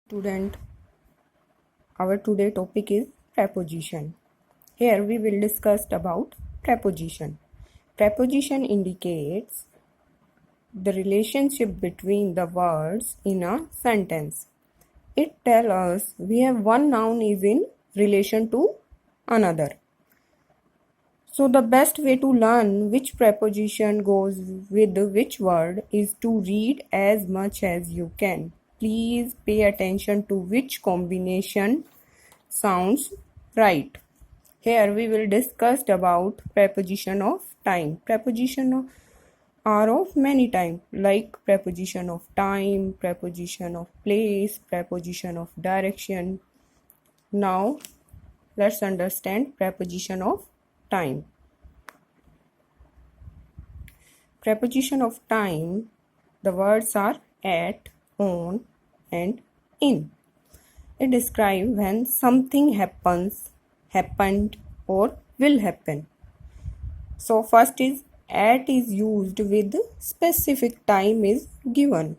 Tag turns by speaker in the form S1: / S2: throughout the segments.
S1: Student, our today topic is preposition. Here we will discuss about preposition. Preposition indicates the relationship between the words in a sentence. It tells us we have one noun is in relation to another. So the best way to learn which preposition goes with which word is to read as much as you can. Please pay attention to which combination sounds right. Here we will discuss about preposition of time. Preposition are of many types like preposition of time, preposition of place, preposition of direction. Now let's understand preposition of time. Preposition of time, the words are at, on and in. It describes when something happens, happened or will happen. So first is at is used with specific time is given.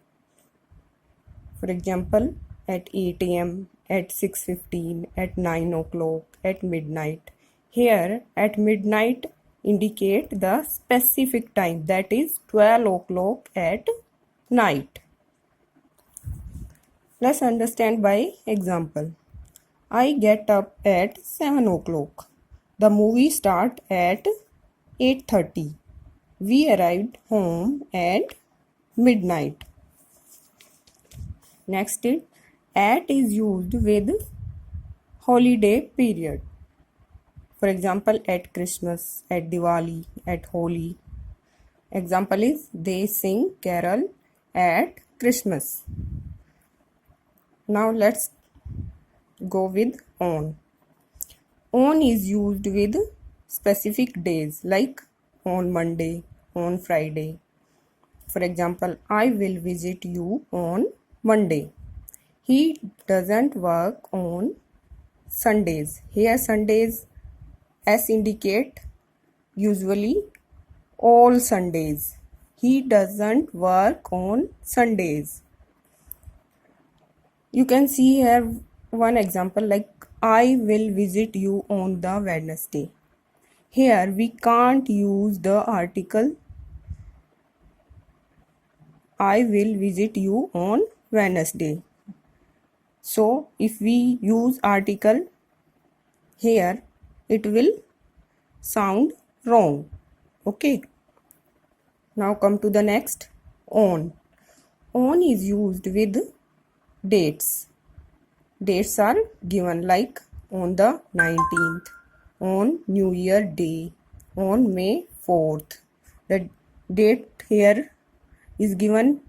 S1: For example, at 8 a.m., at 6:15, at 9 o'clock, at midnight. Here at midnight indicate the specific time, that is 12 o'clock at night. Let's understand by example. I get up at 7 o'clock. The movie start at 8:30. We arrived home at midnight. Next is at is used with holiday period. For example, at Christmas, at Diwali, at Holi. Example is they sing carol at Christmas. Now let's go with on. On is used with specific days like on Monday, on Friday. For example, I will visit you on Monday. He doesn't work on Sundays. Here Sundays S indicate usually all Sundays. He doesn't work on Sundays. You can see here one example like I will visit you on the Wednesday. Here we can't use the article I will visit you on Wednesday. So if we use article here, it will sound wrong. Okay. Now come to the next, on. On is used with dates. Dates are given like on the 19th, on New Year Day, on May 4th. The date here is given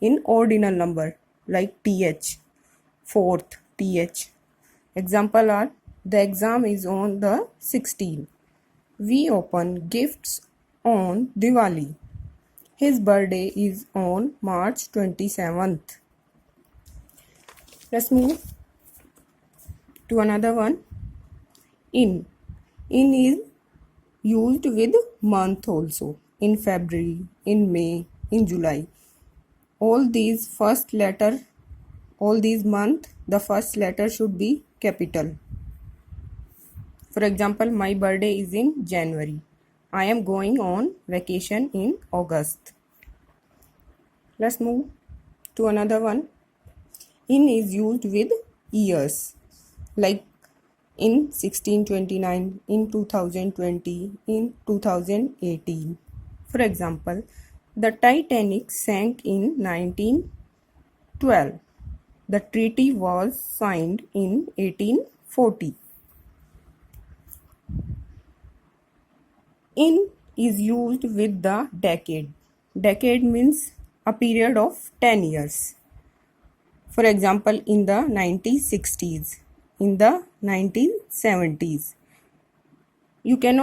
S1: in ordinal number like th, 4th, th. Example are the exam is on the 16th. We open gifts on Diwali. His birthday is on March 27th. Let's move to another one. In. In is used with month also. In February, in May, in July. All these month, the first letter should be capital. For example, my birthday is in January. I am going on vacation in August. Let's move to another one. In is used with years like in 1629, in 2020, in 2018. For example, the Titanic sank in 1912. The treaty was signed in 1840. In is used with the decade. Decade means a period of 10 years. For example, in the 1960s, in the 1970s. You cannot